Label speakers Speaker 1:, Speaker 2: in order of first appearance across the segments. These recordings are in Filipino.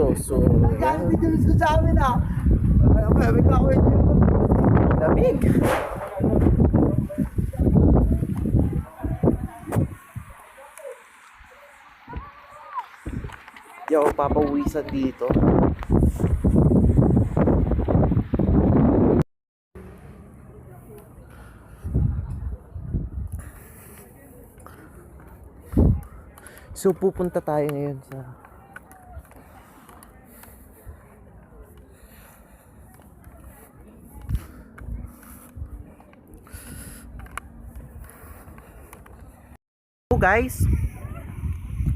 Speaker 1: dito. So, yan.
Speaker 2: Ko sa amin ah. May kawin yun.
Speaker 1: Lamig. Di ako papawisan dito. So pupunta tayo ngayon sa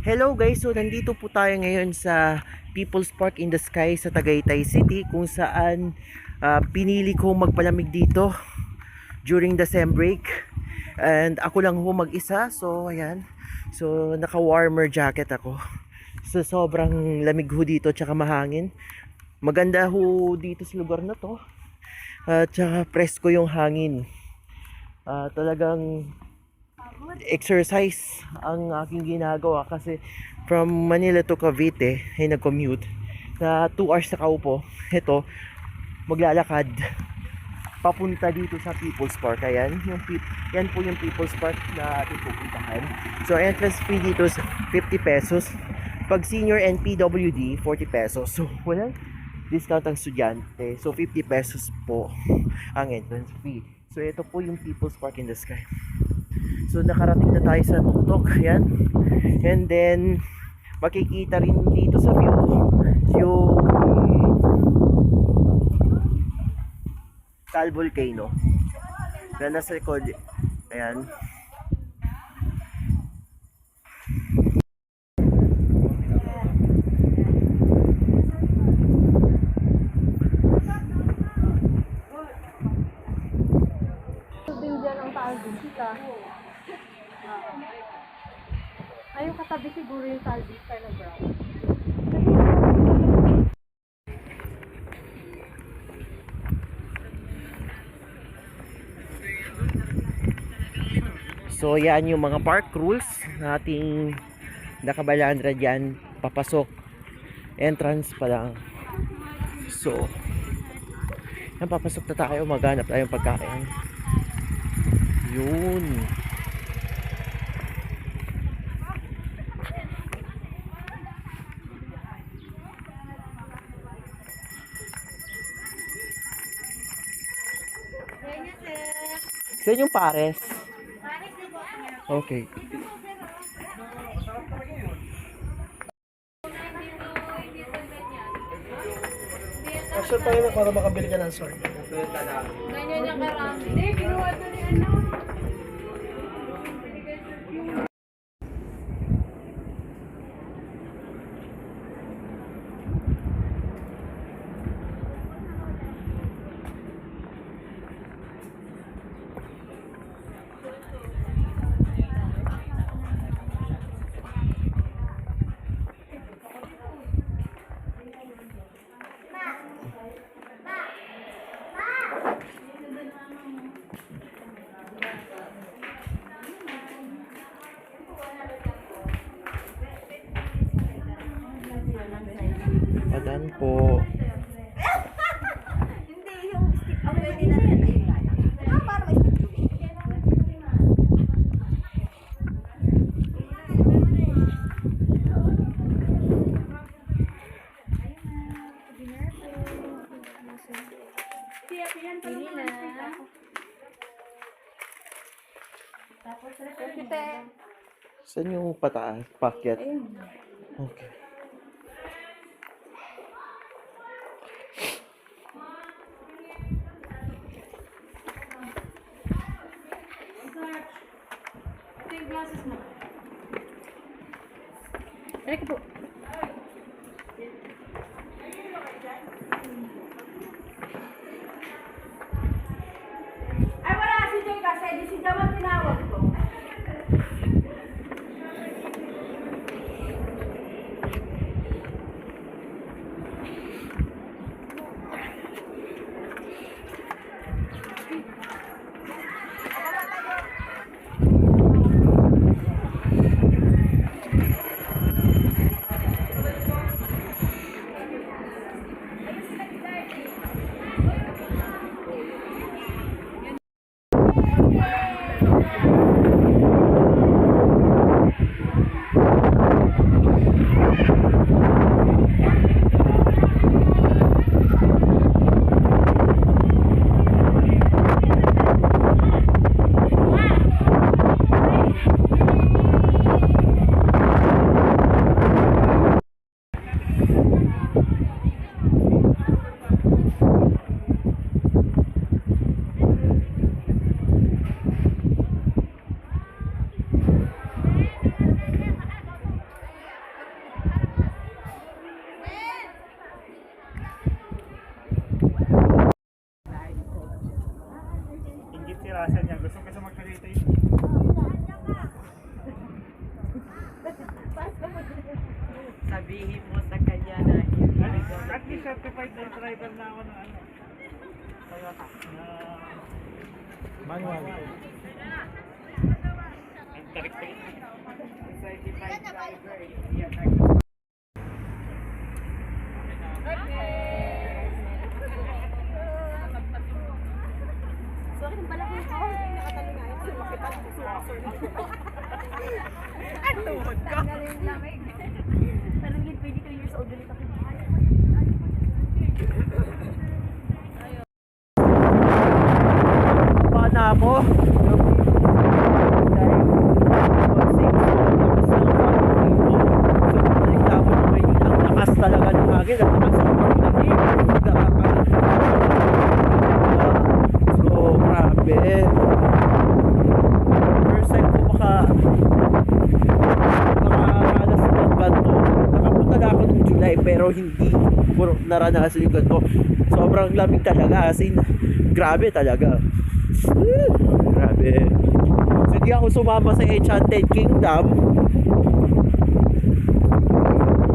Speaker 1: Hello guys, so nandito po tayo ngayon sa People's Park in the Sky sa Tagaytay City, kung saan pinili ko magpalamig dito during the sem break. And ako lang ho mag-isa, so ayan. So naka warmer jacket ako. So sobrang lamig ho dito, tsaka mahangin. Maganda ho dito sa lugar na to. Tsaka presko yung hangin. Talagang exercise ang aking ginagawa kasi from Manila to Cavite ay nag-commute na 2 hours na kaupo. Ito, maglalakad papunta dito sa People's Park. Ayan, yan po yung People's Park na ating pupuntahan. So entrance fee dito is 50 pesos. Pag senior and PWD, 40 pesos. So walang discount ang estudyante. So 50 pesos po ang entrance fee. So ito po yung People's Park in the Sky. So nakarating na tayo sa tuktok. Ayan. And then makikita rin dito sa view yung Taal Volcano na nasa likod. Ayan.
Speaker 3: Tubing dyan ang Taal Vista. Ayun katabi siguro yung Taal Vista na brown.
Speaker 1: So yan yung mga park rules na ating nakabalandra dyan. Papasok, entrance pa lang. So yan, papasok na tayo, maghanap tayong pagkain. Yun. Saan yung pares? Okay.
Speaker 2: Asya tayo na para makabili ka ng sword.
Speaker 3: Ganyan yung karami. Hindi, ginawa to ni ano.
Speaker 1: Padan po.
Speaker 3: Hindi, yung stick. Oh, pwede na rin. Para may stick. Pili na. Tapos,
Speaker 1: Saan yung pataas? Pakyat? Okay.
Speaker 3: Ay, po. Ay, wala si Joy kasi. Di si Jawan tinawag ko.
Speaker 2: driver na ako ng ano. Toyota. Manual. Ang tarik-tarik. Certified driver.
Speaker 3: So, akin ang balaki ko. Nakatalo nga yun. Sumakit ang ang tuhod ko. Ang galing lamig. Parang yun, 22 years old ulit ako.
Speaker 1: Paano ako? Lakas talaga ng hangin at lakas ng pagdating. So, grabe. First time ko makaranas ng ganito. Nakapunta na ako ng July pero hindi ko naranasan yung ganito. Sobrang lamig talaga. As in, grabe talaga. Grabe. So, hindi ako sumama sa Enchanted Kingdom,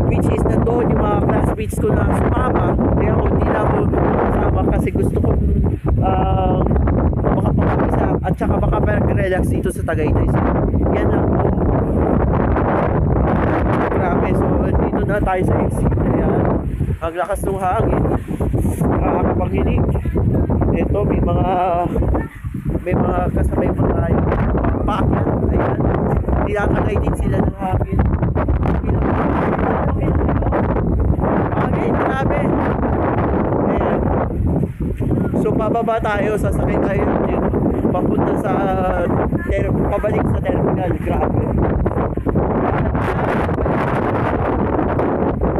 Speaker 1: which is nandun yung mga classmates ko na sumama. Kaya ako hindi na ako sumama kasi gusto kong makapag-isa at saka makapag-relax dito sa Tagaytay. So, yan lang po. Grabe. So, dito na tayo sa exit. Ayan. Ang lakas ng hangin. Nakakapanghinig. Ito, may mga kasabay pa tayo. Paakyat. Ayan. Tinatagay din sila ng hangin. Hangin, grabe. Ayan. So, pababa tayo. Sasakay tayo dito. Papunta sa pabalik sa terminal. Grabe.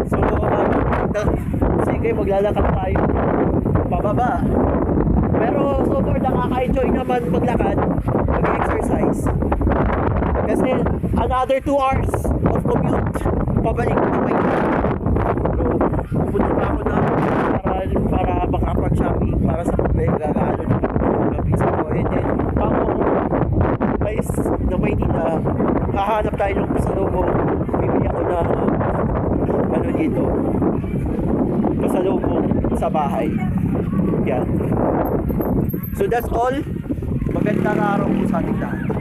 Speaker 1: So, sige, maglalakad tayo pababa. Pero so far nakaka-enjoy naman maglakad, mag-exercise. Kasi another 2 hours of commute pabalik na may pupunta pa ako na para makapag-shopping para sa pagkakalo ng gabisa ko. And then, bago guys na Maynila, hahanap tayo ng pasalubong. Bibili ako na ano dito, pasalubong sa bahay. Yan. So that's all. Magandang araw po sa ating lahat.